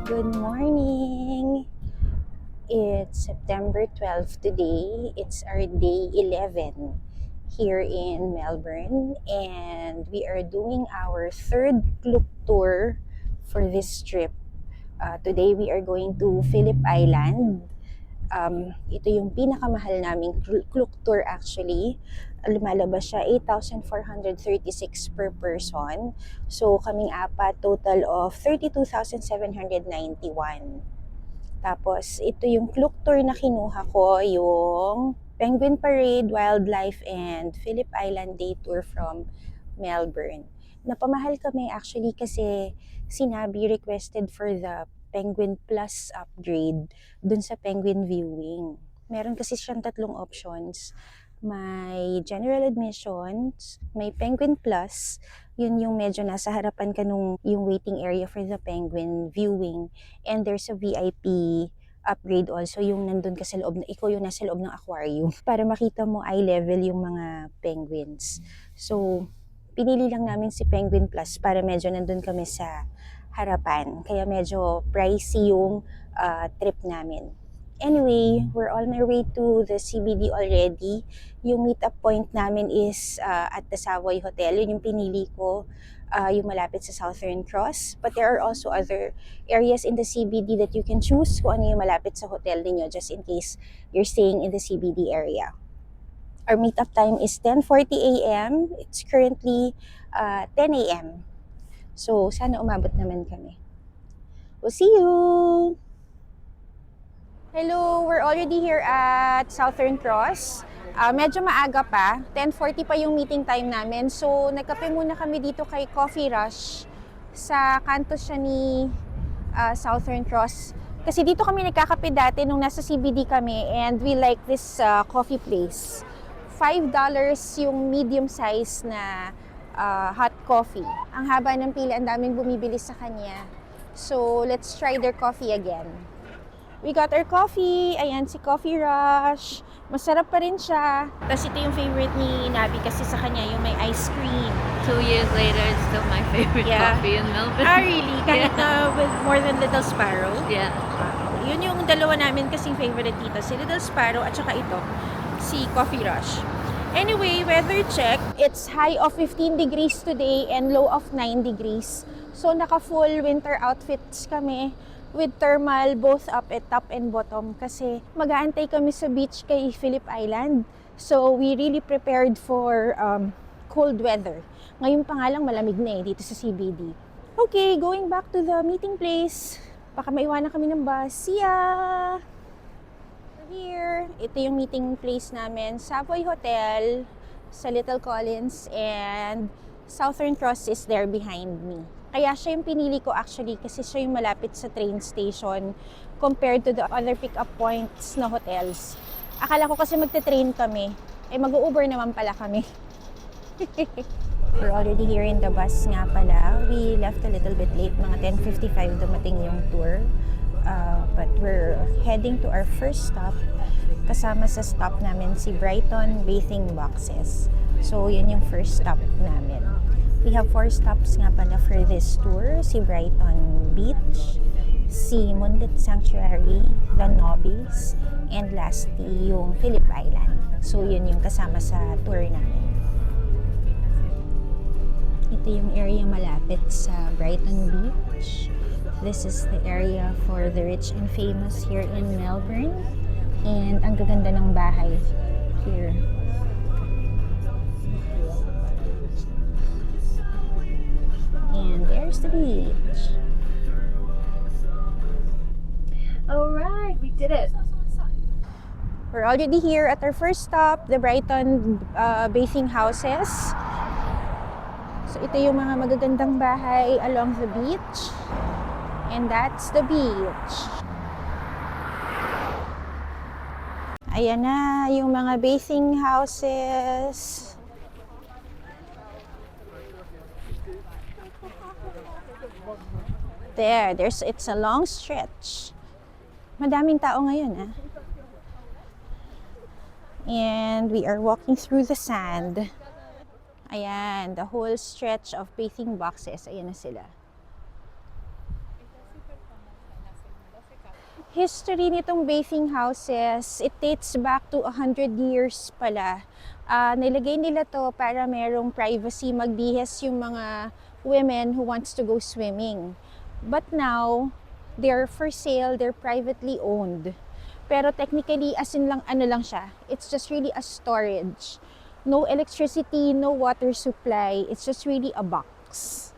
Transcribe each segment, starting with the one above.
Good morning! It's September 12 today. It's our day 11 here in Melbourne, and we are doing our third Klook tour for this trip. Today we are going to Phillip Island. Ito yung pinakamahal naming Klook tour actually. Lumalabas siya 8,436 per person. So kaming apat, total of 32,791. Tapos ito yung Klook tour na kinuha ko, yung Penguin Parade, Wildlife, and Phillip Island Day Tour from Melbourne. Napamahal kami actually kasi sinabi requested for the Penguin Plus upgrade dun sa Penguin Viewing. Meron kasi siyang tatlong options. May general admissions, may Penguin Plus, yun yung medyo nasa harapan ka nung yung waiting area for the Penguin Viewing, and there's a VIP upgrade also, yung nandun ka sa loob, na ikaw yung nasa loob ng aquarium para makita mo eye level yung mga penguins. So, pinili lang namin si Penguin Plus para medyo nandun kami sa harapan. Kaya medyo pricey yung trip namin. Anyway, we're on our way to the CBD already. Yung meet-up point namin is at the Savoy Hotel. Yun yung pinili ko, yung malapit sa Southern Cross. But there are also other areas in the CBD that you can choose kung ano yung malapit sa hotel ninyo, just in case you're staying in the CBD area. Our meet-up time is 10:40 a.m. It's currently 10 a.m. So, sana umabot naman kami. We'll see you! Hello, we're already here at Southern Cross. Medyo maaga pa, 10:40 pa yung meeting time namin. So, nagkape muna kami dito kay Coffee Rush sa kanto siya ni Southern Cross. Kasi dito kami nagkakape dati nung nasa CBD kami, and we like this coffee place. $5 yung medium size na hot coffee. Ang haba ng pila, ang daming bumibili sa kanya. So, let's try their coffee again. We got our coffee. Ayan, si Coffee Rush. Masarap pa rin siya. Tapos ito yung favorite ni Nabi kasi sa kanya yung may ice cream. 2 years later, it's still my favorite coffee in Melbourne. Really? Kahit na with more than Little Sparrow? Yeah. Yun yung dalawa namin kasing favorite dito. Si Little Sparrow at saka ito, si Coffee Rush. Anyway, weather check. It's high of 15 degrees today and low of 9 degrees. So, naka-full winter outfits kami with thermal both up at top and bottom kasi mag-aantay kami sa beach kay Phillip Island. So, we really prepared for cold weather. Ngayon pa nga lang malamig na dito sa CBD. Okay, going back to the meeting place. Baka maiwanan kami ng bus. See ya! Here, ito yung meeting place namin. Savoy Hotel sa Little Collins, and Southern Cross is there behind me. Kaya siya yung pinili ko actually kasi siya yung malapit sa train station compared to the other pick-up points na hotels. Akala ko kasi magte-train kami. Mag-Uber naman pala kami. We're already here in the bus nga pala. We left a little bit late. Mga 10:55 dumating yung tour. But we're heading to our first stop. Kasama sa stop namin si Brighton Bathing Boxes. So, yun yung first stop namin. We have 4 stops nga pala for this tour. Si Brighton Beach, si Mundit Sanctuary, the Nobbies, and lastly yung Phillip Island. So, yun yung kasama sa tour namin. Ito yung area malapit sa Brighton Beach. This is the area for the rich and famous here in Melbourne. And ang gaganda ng bahay here. And there's the beach. Alright, we did it. We're already here at our first stop, the Brighton Bathing Houses. So ito yung mga magagandang bahay along the beach. And that's the beach. Ayan na yung mga bathing houses. It's a long stretch. Madaming tao ngayon And we are walking through the sand. Ayan, the whole stretch of bathing boxes. Ayan na sila. history nitong bathing houses, it dates back to 100 years pala. Nilagay nila to para merong privacy, magbihis yung mga women who wants to go swimming. But now, they're for sale, they're privately owned. Pero technically, as in lang, ano lang siya, it's just really a storage. No electricity, no water supply, it's just really a box.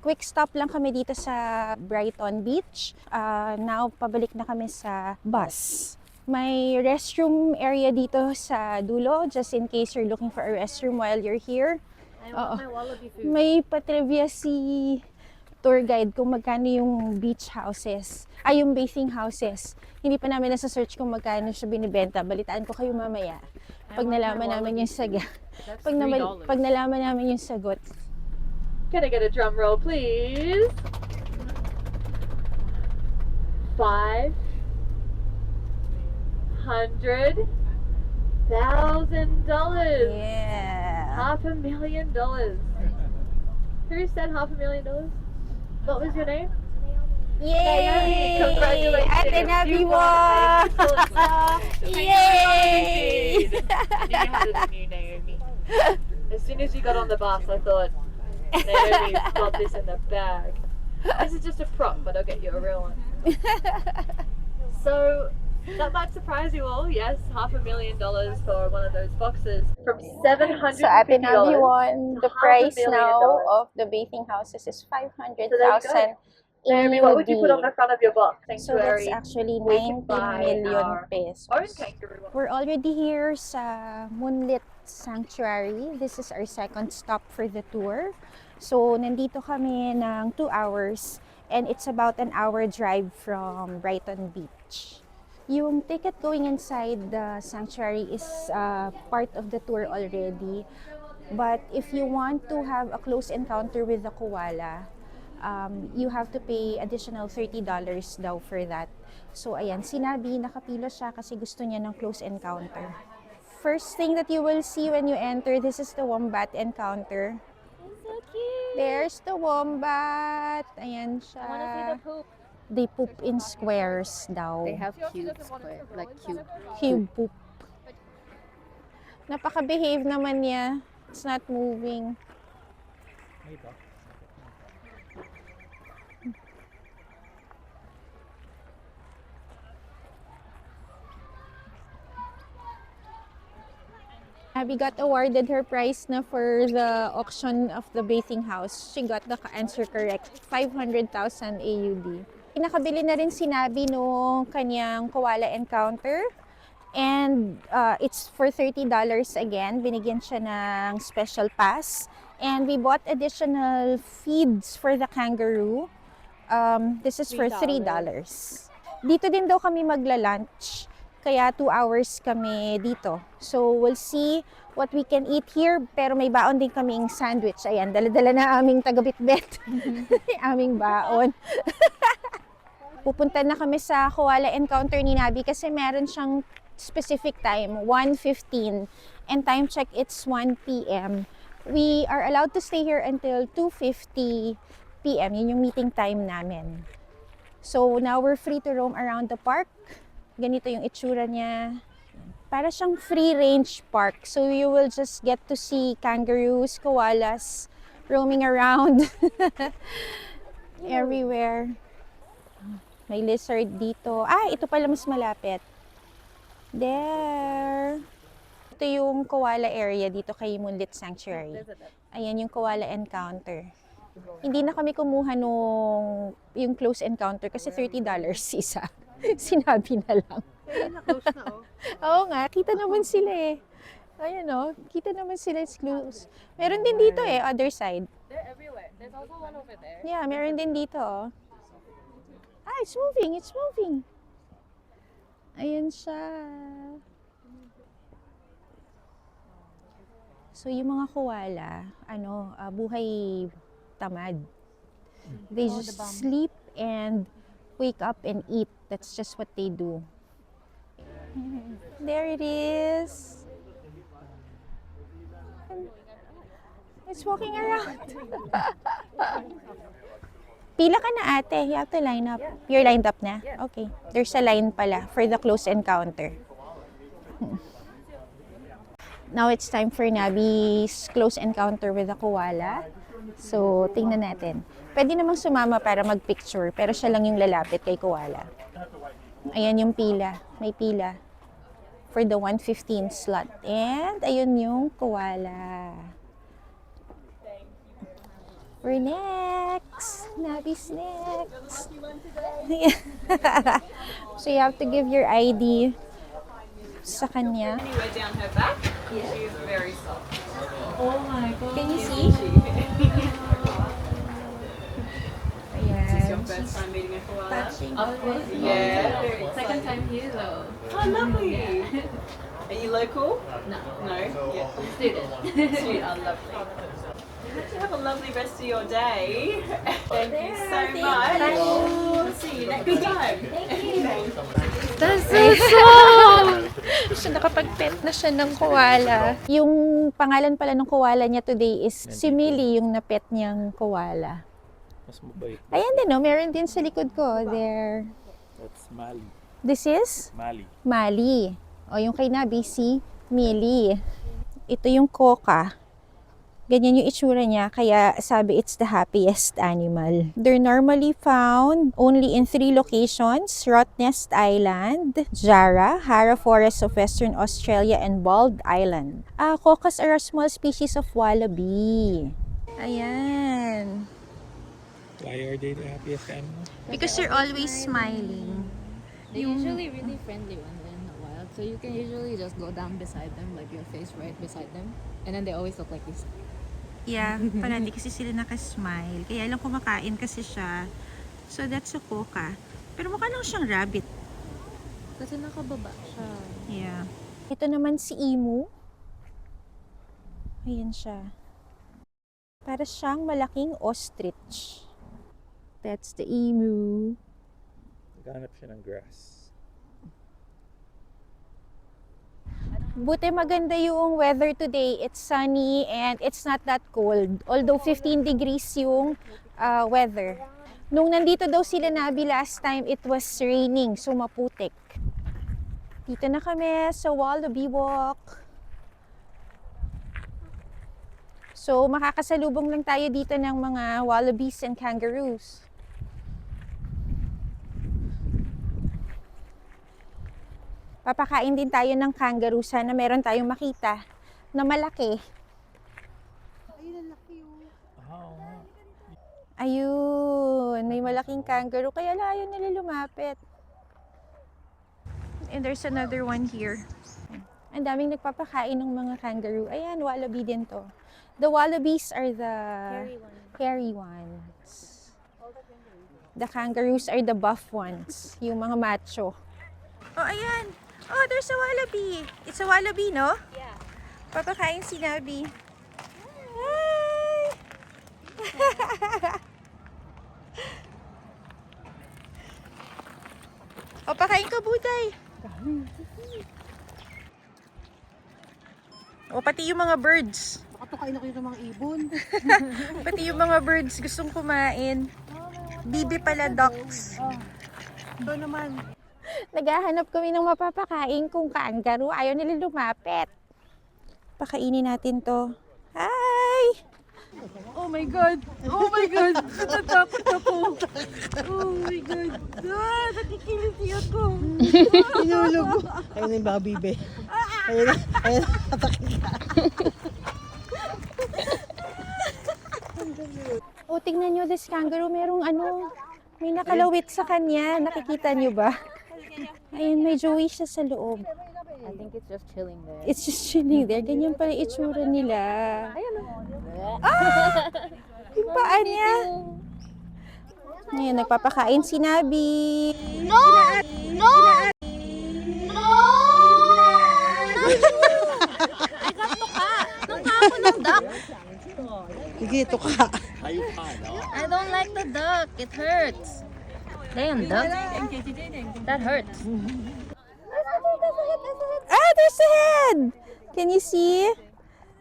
Quick stop lang kami dito sa Brighton Beach. Now, pabalik na kami sa bus. May restroom area dito sa dulo, just in case you're looking for a restroom while you're here. I want my wallaby food. May patrivia si tour guide kung magkano yung beach houses, yung bathing houses. Hindi pa namin nasa-search kung magkano siya binibenta. Balitaan ko kayo mamaya. Pag nalaman namin yung sagot. Pag nalaman namin yung sagot. Can I get a drum roll, please? $500,000. Yeah. $500,000. Who said $500,000? What was your name? Yay! Congratulations! Ate Nabi You won! Yay! You had a new Naomi. As soon as you got on the bus, I thought, Naomi's got this in the bag. This is just a prop, but I'll get you a real one. So, that might surprise you all. Yes, $500,000 for one of those boxes. From $750. So Ate Nabi won. The price now $500,000. of the bathing houses is So there you 500,000 Naomi, what would you put on the front of your box? So that's Sanctuary. actually We can 90 buy million our pesos. own kangaroo. We're already here sa Moonlit Sanctuary. This is our second stop for the tour. So, nandito kami ng 2 hours and it's about an hour drive from Brighton Beach. Yung ticket going inside the sanctuary is part of the tour already. But if you want to have a close encounter with the koala, you have to pay additional $30 daw for that. So, ayan, sinabi, nakapilo siya kasi gusto niya ng close encounter. First thing that you will see when you enter, this is the wombat encounter. So cute. There's the wombat. Ayan siya. I want to see the poop. They poop in squares daw. They have cube square, like cube. Cube poop. Napaka-behave naman niya. It's not moving. Abby got awarded her prize na for the auction of the bathing house. She got the answer correct. 500,000 AUD. Nakabili na rin si Nabi no kanyang koala encounter. And it's for $30 again. Binigyan siya ng special pass. And we bought additional feeds for the kangaroo. This is for $3. Dito din daw kami magla-lunch. Kaya 2 hours kami dito. So, we'll see what we can eat here. Pero may baon din kaming sandwich. Ayan, dala-dala na aming taga-bitbit. Aming baon. Pupunta na kami sa koala encounter ni Nabi kasi meron siyang specific time, 1:15. And time check, it's 1 p.m. We are allowed to stay here until 2:50 p.m. Yun yung meeting time namin. So, now we're free to roam around the park. Ganito yung itsura niya. Para siyang free-range park. So, you will just get to see kangaroos, koalas, roaming around everywhere. May lizard dito. Ito pala mas malapit. There. Ito yung koala area dito kay Moonlit Sanctuary. Ayan yung koala encounter. Hindi na kami kumuha nung yung close encounter kasi $30 isa. Sinabi na lang. Oo nga, kita naman sila eh. Ayan o, kita naman sila close. Meron din dito eh, other side. They're everywhere. There's also one over there. Yeah, meron din dito oh. It's moving, it's moving. Ayan siya. So, yung mga koala, buhay tamad. They just sleep and wake up and eat. That's just what they do. There it is. It's walking around. Pila ka na ate. You have to line up. You're lined up na? Okay. There's a line pala for the close encounter. Now it's time for Nabi's close encounter with the koala. So, tingnan natin. Pwede namang sumama para mag-picture, pero siya lang yung lalapit kay koala. Ayan yung pila. May pila for the 1:15 slot. And ayun yung koala. We're next. Nabi's next. So you have to give your ID sa kanya. Anywhere down her back, she's very soft. Oh my god. Can you see? Is this your Ayan. first time meeting a koala? Touching. Of course. Yeah. Very Second exciting. time here though. Oh, lovely. Are you local? No. No? Yeah. Student. Sweet, oh, lovely. I hope you have a lovely rest of your day. Thank you so much. We'll see you next time. That's so So, nakapag-pet na siya ng koala. Yung pangalan pala ng koala niya today is si Millie, yung na-pet niyang koala. Mas mabait. Ayan din, no? Meron din sa likod ko. There. That's Mali. This is Mali. Mali. O, yung kay Nabi, si Millie. Ito yung Coca. Ganyan yung itsura niya, kaya sabi it's the happiest animal. They're normally found only in 3 locations: Rottnest Island, Jarrah, Hara Forest of Western Australia, and Bald Island. Cocas are a small species of wallaby. Ayan. Why are they the happiest animal? Because they're always smiling. They're usually really friendly when they're in the wild. So you can usually just go down beside them, like your face right beside them. And then they always look like this. Yeah, parati kasi sila nakasmile. Kaya lang kumakain kasi siya. So that's a Coca. Pero mukha lang siyang rabbit. Kasi nakababa siya. Yeah. Ito naman si Emu. Ayan siya. Para siyang malaking ostrich. That's the emu. Naghanap siya ng grass. Buti maganda yung weather today. It's sunny and it's not that cold. Although 15 degrees yung weather. Nung nandito daw sila Nabi last time, it was raining. So maputik. Dito na kami sa Wallaby Walk. So makakasalubong lang tayo dito ng mga wallabies and kangaroos. Papakain din tayo ng kangaroo. Sana meron tayong makita na malaki. Ayun, may malaking kangaroo. Kaya layo nila lumapit. And there's another one here. Ang daming nagpapakain ng mga kangaroo. Ayan, wallaby din to. The wallabies are the hairy ones. The kangaroos are the buff ones. Yung mga macho. Oh, ayan. Oh, there's a wallaby. It's a wallaby, no? Yeah. Papakain si Nabi. Hi! O, pakain ka, Buday. O, pati yung mga birds. Nakapakain ako yung mga ibon. Pati yung mga birds gustong kumain. Bibi pala, ducks. Ito naman. Naghahanap kami ng mapapakain kung kangaroo. Ayaw nila lumapit. Pakainin natin to. Hi! Oh my God! Oh my God! Natatakot ako! Oh my God! Ah, nakikiliti ako! Inulubo! Ayun na yung baby be. Ayun na, atakin ka. O, tingnan nyo, this kangaroo, merong may nakalawit sa kanya. Nakikita nyo ba? Ayun, may joey siya sa loob. I think it's just chilling there. It's just chilling there. Ganyan pala itsura nila. Ayun. Yung paa niya. Ngayon, nagpapakain si Nabi. Sige, ito ka. I don't like the duck. It hurts. Damn, duck. That hurts. Ah, there's a head! Can you see?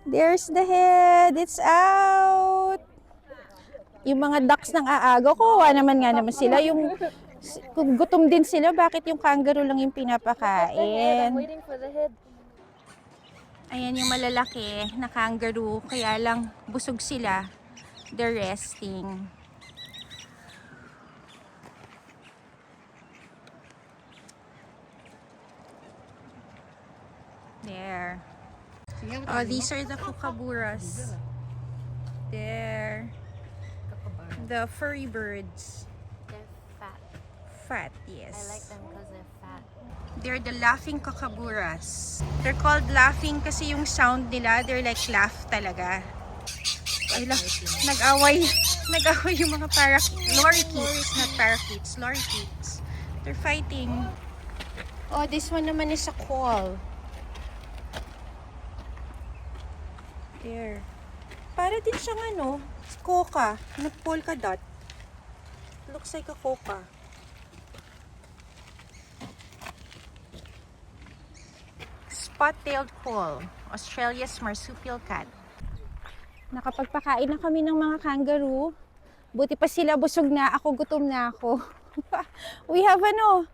There's the head. It's out. Yung mga ducks ng aago, kawawa naman nga naman sila. Yung kung gutom din sila, bakit yung kangaroo lang yung pinapakain? waiting for the head. Ayan yung malalaki na kangaroo, kaya lang busog sila. They're resting. There. Oh, these are the kookaburras. There. The furry birds. They're fat. Fat, yes. I like them because they're fat. They're the laughing kookaburras. They're called laughing kasi yung sound nila, they're like laugh talaga. Ay, nag-away yung mga lorikeets, not parakeets, lorikeets. They're fighting. Oh, this one naman is a call. There. Para din siyang ano, coca, na polka dot. Looks like a coca. Spot-tailed quoll, Australia's marsupial cat. Nakapagpakain na kami ng mga kangaroo. Buti pa sila busog na, ako gutom na ako. We have 50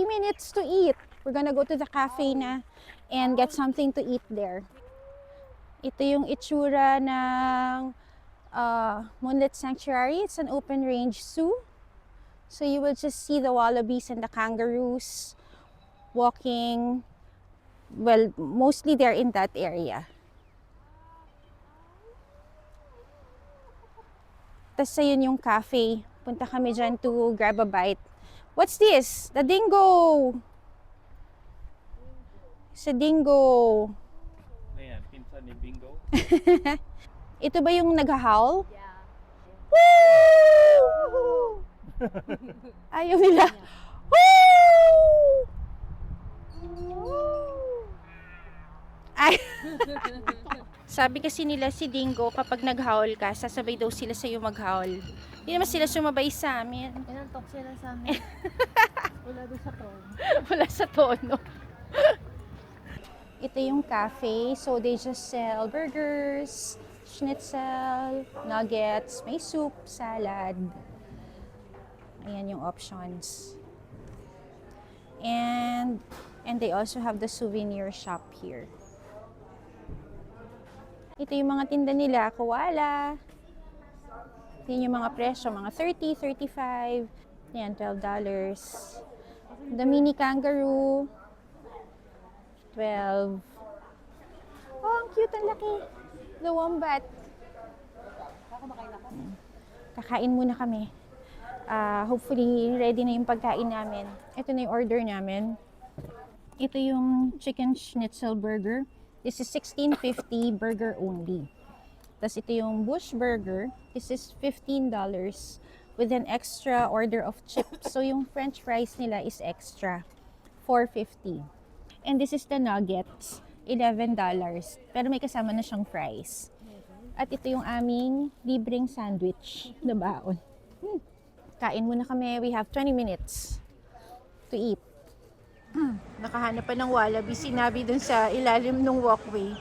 minutes to eat. We're gonna go to the cafe na and get something to eat there. Ito yung itsura ng Moonlit Sanctuary. It's an open range zoo. So you will just see the wallabies and the kangaroos walking. Well, mostly they're in that area. Tapos ayun yung cafe. Punta kami dyan to grab a bite. What's this? The dingo! It's a dingo. Ayan, pinsan ni Bingo. Ito ba yung nag-howl? Yeah. Woo! Ayaw nila. Woo! Ay. Sabi kasi nila si Dingo, kapag nag-howl ka, sasabay daw sila sa'yo mag-howl. Hindi naman sila sumabay sa amin. Inantok sila sa amin. Wala doon sa tono. Wala sa tono. Ito yung cafe. So they just sell burgers, schnitzel, nuggets, may soup, salad. Ayan yung options. And they also have the souvenir shop here. Ito yung mga tinda nila, koala. Yan yung mga presyo, mga $30, $35, yan, $12. The mini kangaroo, $12. Oh, ang cute, ang laki. The wombat. Kakain muna kami. Hopefully, ready na yung pagkain namin. Ito na yung order namin. Ito yung chicken schnitzel burger. This is $16.50 burger only. Tapos ito yung bush burger. This is $15 with an extra order of chips. So yung french fries nila is extra, $4.50. And this is the nuggets, $11. Pero may kasama na siyang fries. At ito yung aming libreng sandwich na baon. Kain muna kami. We have 20 minutes to eat. Nakahanap pa ng wallaby, sinabi dun sa ilalim ng walkway.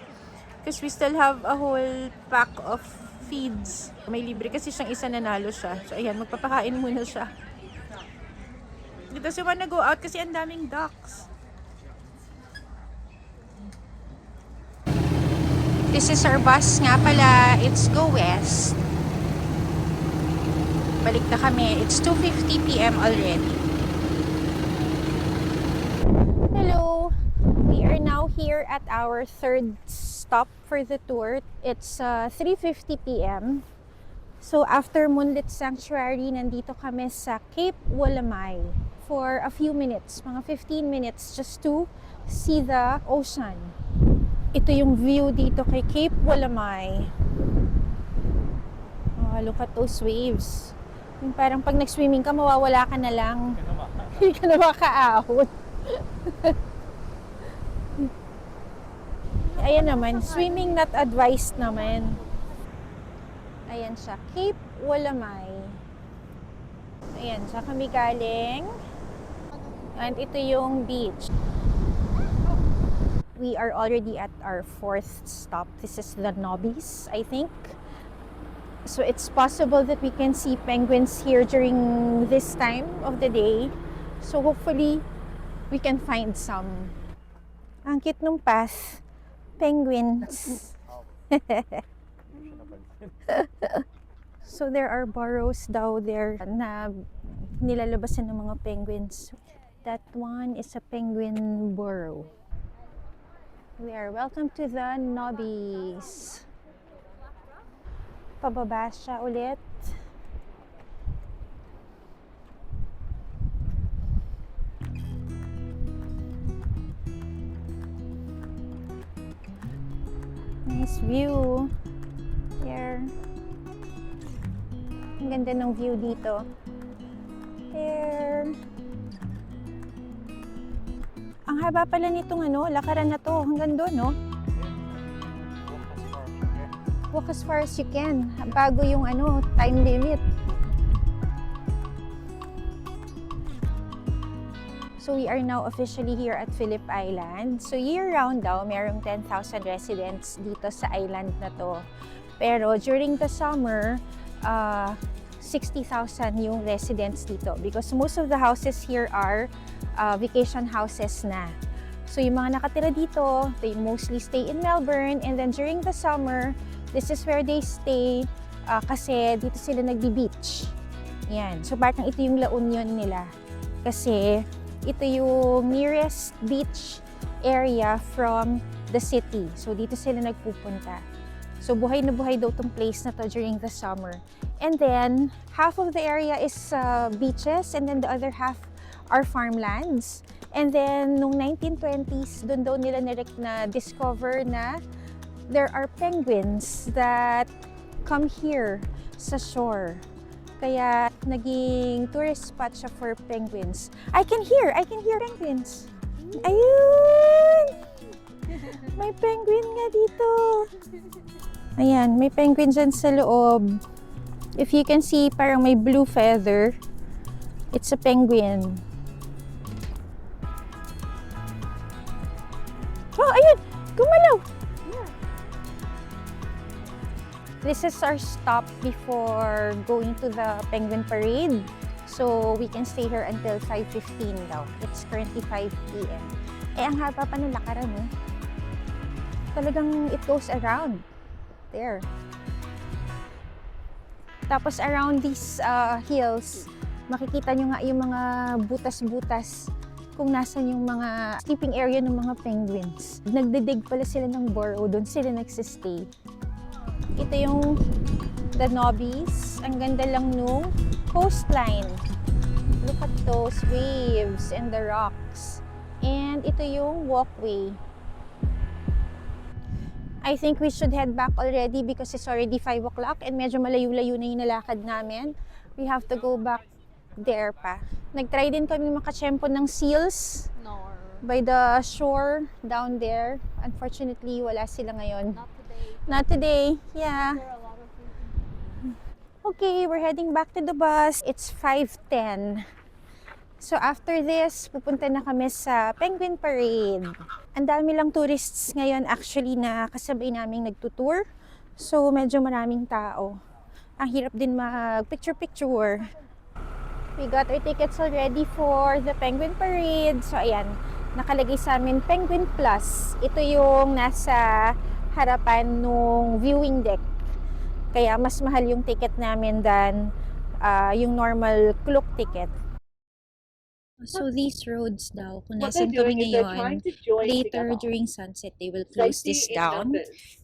Because we still have a whole pack of feeds. May libre kasi siyang isa, nanalo siya. So ayan, magpapakain muna siya. He doesn't wanna go out kasi ang daming ducks. This is our bus nga pala. It's Go West. Balik na kami. It's 2:50 p.m. already. Hello! We are now here at our third stop for the tour. It's 3:50 p.m. So after Moonlit Sanctuary, nandito kami sa Cape Walamai for a few minutes, mga 15 minutes just to see the ocean. Ito yung view dito kay Cape Walamai. Oh, look at those waves. Yung parang pag nag-swimming ka, mawawala ka na lang. Hindi ka na makaahon. Ayan naman, swimming not advised naman. Ayan siya, Cape Walamai. Ayan, sa kami galing. And ito yung beach. We are already at our fourth stop. This is the Nobbies, I think. So it's possible that we can see penguins here during this time of the day. So hopefully, we can find some. Ang cute nung path. Penguins. So there are burrows daw there na nilalabasan ng mga penguins. That one is a penguin burrow. We are welcome to the Nobbies. Pababa siya ulit. Nice view. There. Ang ganda ng view dito. There. Ang haba pala nitong lakaran na to. Hanggang doon, no? Walk as far as you can. Bago yung time limit. So we are now officially here at Phillip Island. So year-round daw, merong 10,000 residents dito sa island na to. Pero during the summer, 60,000 yung residents dito because most of the houses here are vacation houses na. So yung mga nakatira dito, they mostly stay in Melbourne, and then during the summer, this is where they stay kasi dito sila nagbi-beach. Yan. So parang ito yung La Union nila kasi ito yung nearest beach area from the city. So dito sila nagpupunta. So buhay na buhay daw tong place na to during the summer. And then half of the area is beaches, and then the other half are farmlands. And then nung 1920s, doon daw nila na-discover na there are penguins that come here sa shore. Kaya naging tourist spot siya for penguins. I can hear penguins. Ayun! May penguin nga dito. Ayan, may penguin dyan sa loob. If you can see, parang may blue feather. It's a penguin. Oh, ayun! Gumalaw! This is our stop before going to the penguin parade. So, we can stay here until 5:15 daw. It's currently 5 p.m. Ang haba pa ng lakaran, eh. Talagang it goes around. There. Tapos around these hills, makikita nyo nga yung mga butas-butas kung nasan yung mga sleeping area ng mga penguins. Nagdidig pala sila ng burrow, doon sila nagsistay. Ito yung the Nobbies. Ang ganda lang nung coastline. Look at those waves and the rocks. And ito yung walkway. I think we should head back already because it's already 5 o'clock and medyo malayo-layo na yung nalakad namin. We have to go back there pa. Nag-try din kami makachempo ng seals by the shore down there. Unfortunately, wala sila ngayon. Not today. Yeah. Okay, we're heading back to the bus. It's 5:10. So after this, pupunta na kami sa Penguin Parade. Ang dami lang tourists ngayon actually na kasabay naming nagtutour. So medyo maraming tao. Ang hirap din mag-picture-picture. We got our tickets already for the Penguin Parade. So ayan, nakalagay sa amin Penguin Plus. Ito yung nasa harapan nung viewing deck. Kaya mas mahal yung ticket namin than yung normal Klook ticket. So these roads daw, kung nasan kami ngayon, later during sunset, they will close this down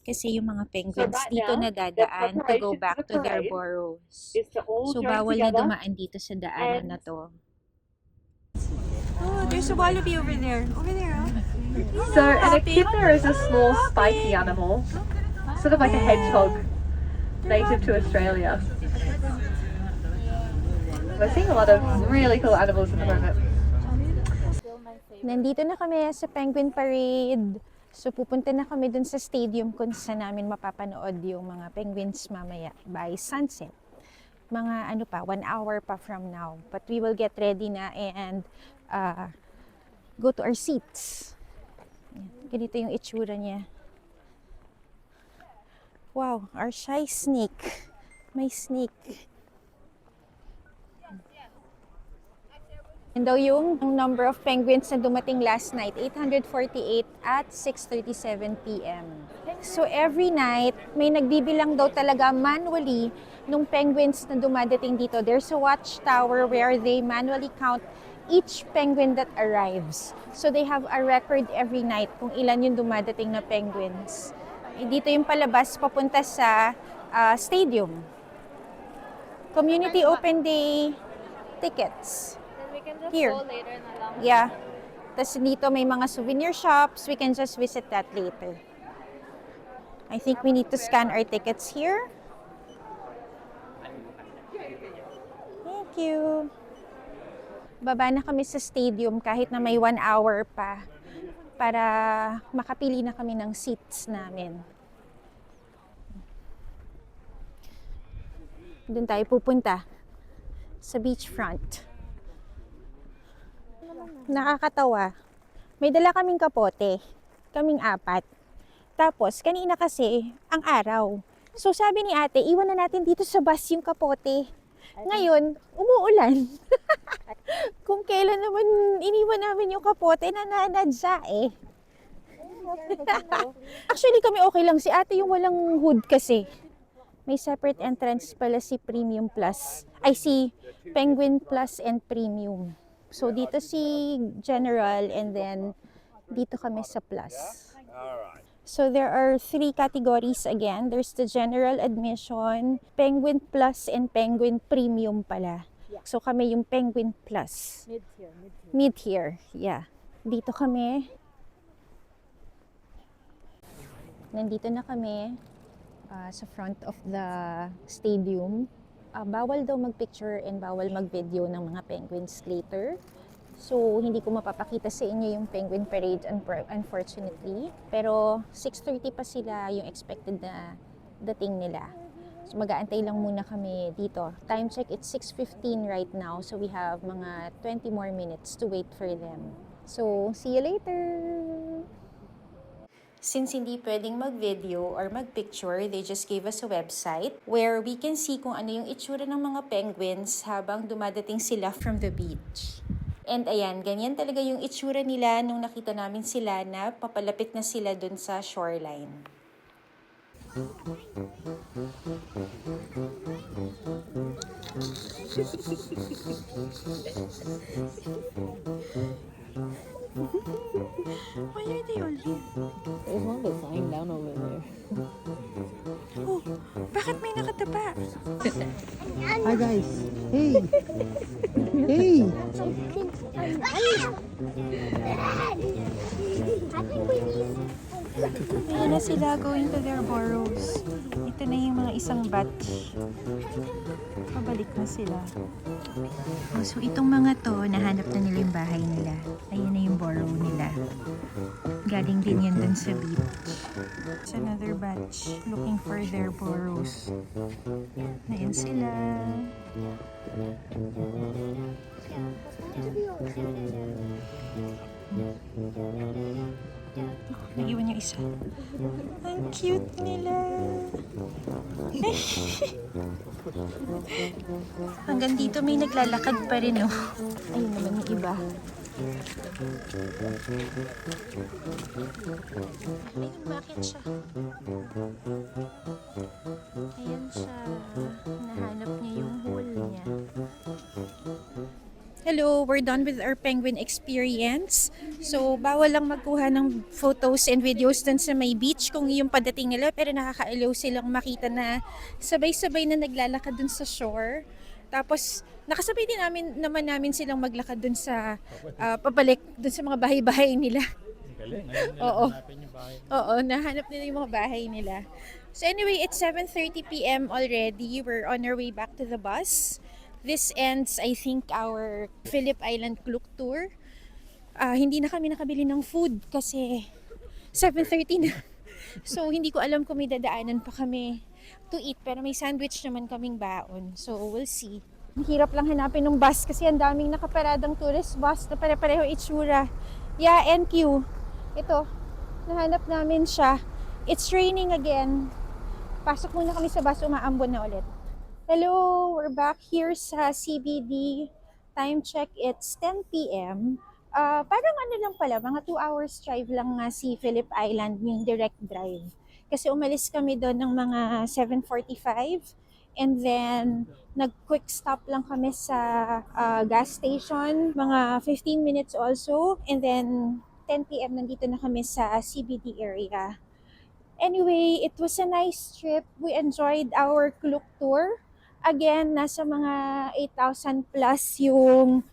kasi yung mga penguins dito na dadaan to go back to their burrows. So bawal na dumaan dito sa daanan na to. Oh, there's a wallaby over there. Over there, oh. So an echidna is a small spiky animal, sort of like a hedgehog, native to Australia. We're seeing a lot of really cool animals at the moment. Nandito na kami sa Penguin Parade. So pupunta na kami dun sa stadium kung saan namin mapapanood yung mga penguins mamaya by sunset. Mga 1 hour pa from now. But we will get ready na and go to our seats. Ganito yung itsura niya. Wow, our shy snake. May snake. And daw yung number of penguins na dumating last night, 848 at 6:37 p.m. So every night, may nagbibilang daw talaga manually nung penguins na dumadating dito. There's a watchtower where they manually count each penguin that arrives. So they have a record every night kung ilan yung dumadating na penguins. Dito yung palabas papunta sa stadium. Community Open Day tickets. Then we can just Here. go later na lang. Yeah. Tapos dito may mga souvenir shops. We can just visit that later. I think we need to scan our tickets here. Thank you. Baba na kami sa stadium kahit na may 1 hour pa para makapili na kami ng seats namin. Doon tayo pupunta sa beachfront. Nakakatawa. May dala kaming kapote. Kaming 4. Tapos, kanina kasi, ang araw. So, sabi ni ate, iwan na natin dito sa bus yung kapote. Ngayon, umuulan. Kung kailan naman iniwan namin yung kapote, nananadya eh. Actually, kami okay lang. Si ate yung walang hood kasi. May separate entrance pala si Premium Plus. Ay, si Penguin Plus and Premium. So, dito si General and then dito kami sa Plus. So, there are 3 categories again. There's the General Admission, Penguin Plus, and Penguin Premium pala. So, kami yung Penguin Plus. Mid-tier. Yeah. Dito kami. Nandito na kami sa front of the stadium. Bawal daw mag-picture and bawal mag-video ng mga penguins later. So, hindi ko mapapakita sa inyo yung penguin parade unfortunately. Pero 6:30 pa sila yung expected na dating nila. So, mag-aantay lang muna kami dito. Time check, it's 6:15 right now. So, we have mga 20 more minutes to wait for them. So, see you later! Since hindi pwedeng mag-video or mag-picture, they just gave us a website where we can see kung ano yung itsura ng mga penguins habang dumadating sila from the beach. And ayan, ganyan talaga yung itsura nila nung nakita namin sila na papalapit na sila dun sa shoreline. Why are they all here? There's one that's lying down over there. Oh, bakit may nakatapa? Hi guys. Hey. Hey. Ayan na sila going to their burrows. Ito na yung mga isang batch. Pabalik na sila. So itong mga to, nahanap na nila yung bahay nila. Ayan na yung burrow nila. Galing din yan dun sa beach. It's another batch looking for their burrows. Ayan sila. Naiwan yung isa. Ang cute nila. Hanggang dito may naglalakad pa rin, oh. Ayun naman yung iba. Ayun, bakit siya? Ayan siya. Nahanap niya yung hole niya. Hello, we're done with our penguin experience. So, bawal lang magkuha ng photos and videos dun sa may beach kung yung padating nila. Pero nakakaaliw silang makita na sabay-sabay na naglalakad dun sa shore. Tapos, nakasabay din namin silang maglakad dun sa pabalik dun sa mga bahay-bahay nila. Galing, ngayon nila Oo. hanapin yung bahay. Oo, nahanap nila yung mga bahay nila. So anyway, it's 7:30 p.m. already. We're on our way back to the bus. This ends, I think, our Phillip Island Klook tour. Hindi na kami nakabili ng food kasi 7:30 na. So, hindi ko alam kung may dadaanan pa kami to eat. Pero may sandwich naman kaming baon. So, we'll see. Ang hirap lang hanapin ng bus kasi ang daming nakaparadang tourist bus na pare-pareho itsura. Yeah, NQ. Ito. Nahanap namin siya. It's raining again. Pasok muna kami sa bus, umaambon na ulit. Hello, we're back here sa CBD. Time check, it's 10 p.m. Parang ano lang pala, mga 2 hours drive lang nga si Phillip Island, yung direct drive. Kasi umalis kami doon ng mga 7:45 and then nag-quick stop lang kami sa gas station, mga 15 minutes also, and then 10 p.m. nandito na kami sa CBD area. Anyway, it was a nice trip. We enjoyed our Klook tour. Again, nasa mga 8,000 plus yung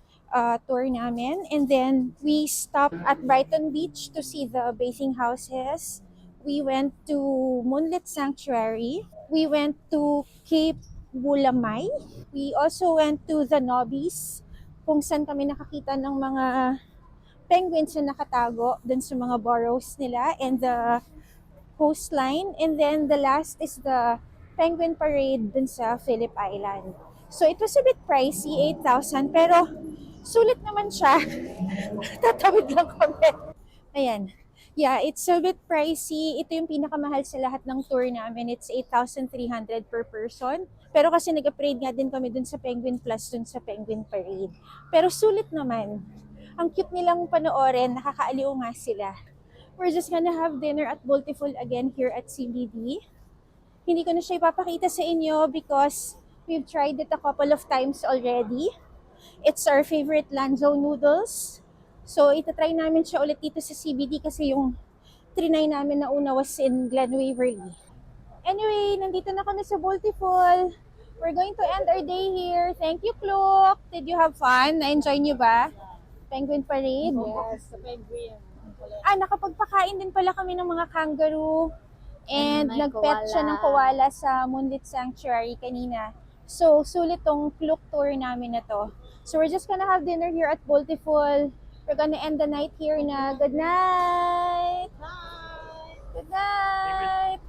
tour namin. And then, we stopped at Brighton Beach to see the bathing houses. We went to Moonlit Sanctuary. We went to Cape Bulamay. We also went to the Nobbies, kung saan kami nakakita ng mga penguins na nakatago dun sa mga burrows nila and the coastline. And then the last is the penguin parade dun sa Phillip Island. So it was a bit pricey, 8,000, pero sulit naman siya. Tatawid lang kami. Ayan. Yeah, it's a bit pricey. Ito yung pinakamahal sa lahat ng tour namin. It's 8,300 per person. Pero kasi nag-upgrade nga din kami dun sa Penguin Plus, dun sa Penguin Parade. Pero sulit naman. Ang cute nilang panoorin, nakakaaliw nga sila. We're just gonna have dinner at Beautiful again here at CBD. Hindi ko na siya ipapakita sa inyo because we've tried it a couple of times already. It's our favorite Lanzhou noodles. So, itatry namin siya ulit dito sa CBD kasi yung trinay namin na una was in Glen Waverly. Anyway, nandito na kami sa Beautiful. We're going to end our day here. Thank you, Klook. Did you have fun? Na-enjoy niyo ba? Penguin Parade? Yes, sa penguin. Nakapagpakain din pala kami ng mga kangaroo. And May nag-pet siya ng koala sa Moonlit Sanctuary kanina. So, sulit tong Klook tour namin na to. So, we're just gonna have dinner here at Beautiful. We're gonna end the night here na. Good night! Good night!